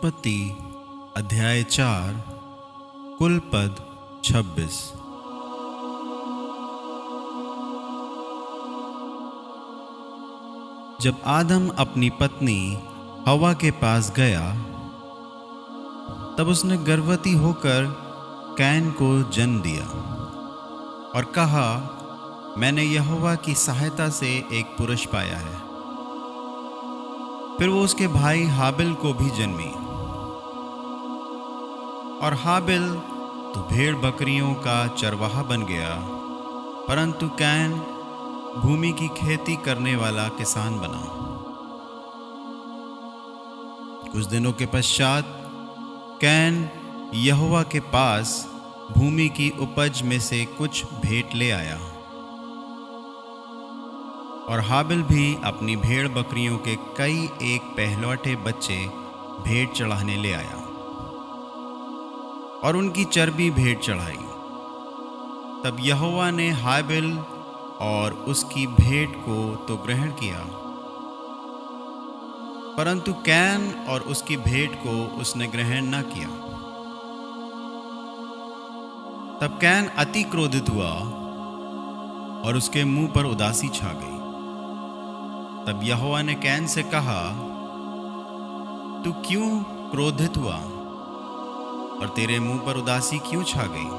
उत्पत्ति अध्याय 4 कुल पद 26। जब आदम अपनी पत्नी हवा के पास गया तब उसने गर्भवती होकर कैन को जन्म दिया और कहा, मैंने यहोवा की सहायता से एक पुरुष पाया है। फिर वो उसके भाई हाबिल को भी जन्मी और हाबिल तो भेड़ बकरियों का चरवाहा बन गया, परंतु कैन भूमि की खेती करने वाला किसान बना। कुछ दिनों के पश्चात कैन यहोवा के पास भूमि की उपज में से कुछ भेंट ले आया और हाबिल भी अपनी भेड़ बकरियों के कई एक पहलौठे बच्चे भेंट चढ़ाने ले आया और उनकी चर्बी भेंट चढ़ाई। तब यहोवा ने हाबिल और उसकी भेंट को तो ग्रहण किया, परंतु कैन और उसकी भेंट को उसने ग्रहण न किया। तब कैन अति क्रोधित हुआ और उसके मुंह पर उदासी छा गई। तब यहोवा ने कैन से कहा, तू क्यों क्रोधित हुआ और तेरे मुंह पर उदासी क्यों छा गई?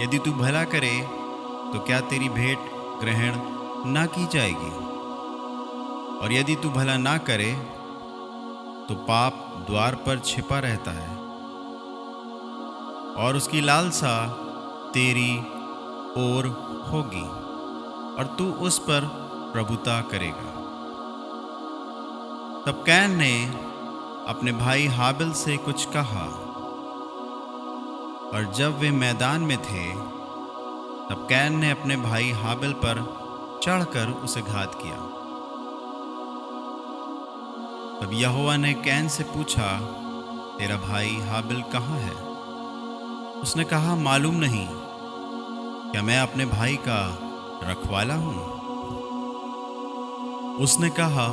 यदि तू भला करे तो क्या तेरी भेंट ग्रहण ना की जाएगी? और यदि तू भला ना करे तो पाप द्वार पर छिपा रहता है और उसकी लालसा तेरी ओर होगी और तू उस पर प्रभुता करेगा। तब कैन ने अपने भाई हाबिल से कुछ कहा और जब वे मैदान में थे तब कैन ने अपने भाई हाबिल पर चढ़कर उसे घात किया। तब यहोवा ने कैन से पूछा, तेरा भाई हाबिल कहाँ है? उसने कहा, मालूम नहीं, क्या मैं अपने भाई का रखवाला हूं? उसने कहा,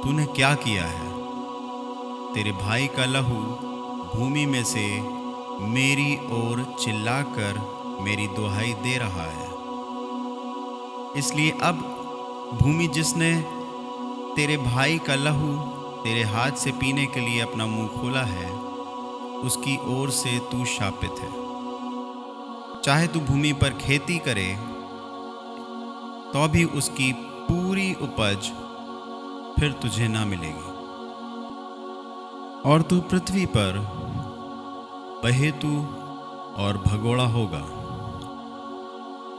तूने क्या किया है? तेरे भाई का लहू भूमि में से मेरी ओर चिल्लाकर मेरी दुहाई दे रहा है। इसलिए अब भूमि जिसने तेरे भाई का लहू तेरे हाथ से पीने के लिए अपना मुंह खोला है, उसकी ओर से तू शापित है। चाहे तू भूमि पर खेती करे तो भी उसकी पूरी उपज फिर तुझे ना मिलेगी और तू पृथ्वी पर बहेतू और भगोड़ा होगा।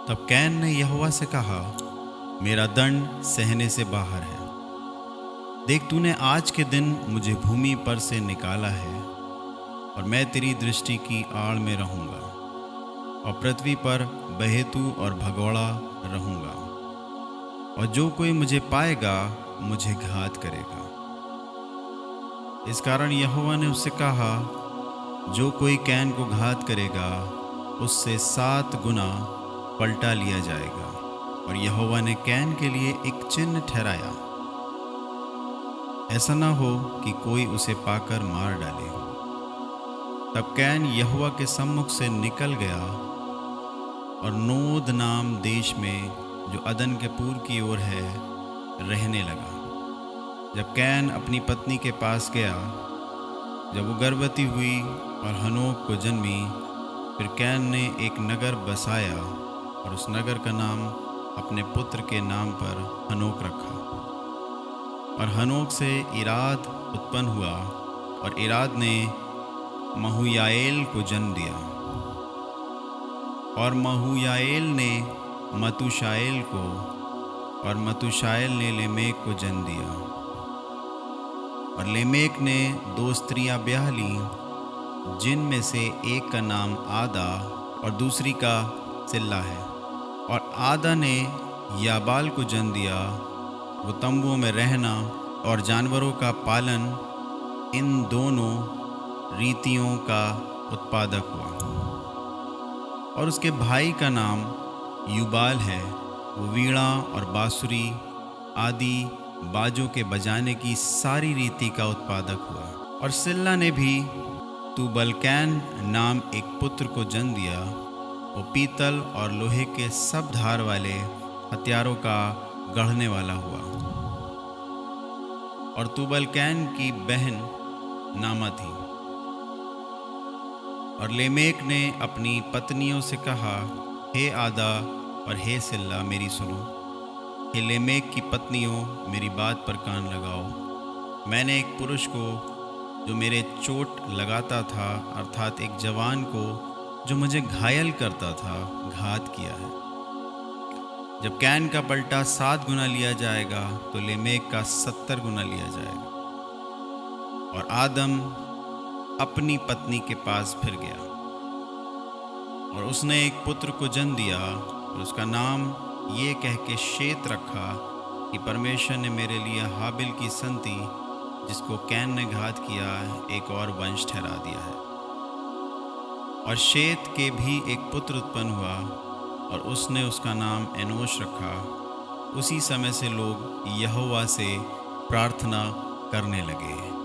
तब कैन ने यहोवा से कहा, मेरा दंड सहने से बाहर है। देख, तूने आज के दिन मुझे भूमि पर से निकाला है और मैं तेरी दृष्टि की आड़ में रहूंगा और पृथ्वी पर बहेतू और भगोड़ा रहूंगा, और जो कोई मुझे पाएगा मुझे घात करेगा। इस कारण यहोवा ने उससे कहा, जो कोई कैन को घात करेगा उससे 7 गुना पलटा लिया जाएगा। और यहोवा ने कैन के लिए एक चिन्ह ठहराया, ऐसा ना हो कि कोई उसे पाकर मार डाले। तब कैन यहोवा के सम्मुख से निकल गया और नोद नाम देश में, जो अदन के पूर्व की ओर है, रहने लगा। जब कैन अपनी पत्नी के पास गया, जब वो गर्भवती हुई और हनोक को जन्मी, फिर कैन ने एक नगर बसाया और उस नगर का नाम अपने पुत्र के नाम पर हनोक रखा। और हनोक से इराद उत्पन्न हुआ और इराद ने महूयाएल को जन्म दिया और महूयाएल ने मतूशाएल को, और मतूशाएल ने लेमेक को जन्म दिया। और लेमेक ने 2 स्त्रियां ब्याह ली, जिनमें से एक का नाम आदा और दूसरी का सिल्ला है। और आदा ने याबाल को जन्म दिया। वो तंबुओं में रहना और जानवरों का पालन, इन दोनों रीतियों का उत्पादक हुआ। और उसके भाई का नाम युबाल है। वो वीणा और बांसुरी आदि बाजों के बजाने की सारी रीति का उत्पादक हुआ। और सिल्ला ने भी तुबल कैन नाम एक पुत्र को जन्म दिया। वो पीतल और लोहे के सब धार वाले हथियारों का गढ़ने वाला हुआ। और तुबल कैन की बहन नामा थी। और लेमेक ने अपनी पत्नियों से कहा, हे आदा और हे सिल्ला मेरी सुनो। हे लेमेक की पत्नियों मेरी बात पर कान लगाओ। मैंने एक पुरुष को जो मेरे चोट लगाता था, अर्थात एक जवान को जो मुझे घायल करता था, घात किया है। जब कैन का पलटा 7 गुना लिया जाएगा तो लेमेक का 70 गुना लिया जाएगा। और आदम अपनी पत्नी के पास फिर गया और उसने एक पुत्र को जन्म दिया और उसका नाम ये कह के शेत रखा कि परमेश्वर ने मेरे लिए हाबिल की संति जिसको कैन ने घात किया एक और वंश ठहरा दिया है। और शेत के भी एक पुत्र उत्पन्न हुआ और उसने उसका नाम एनोश रखा। उसी समय से लोग यहोवा से प्रार्थना करने लगे।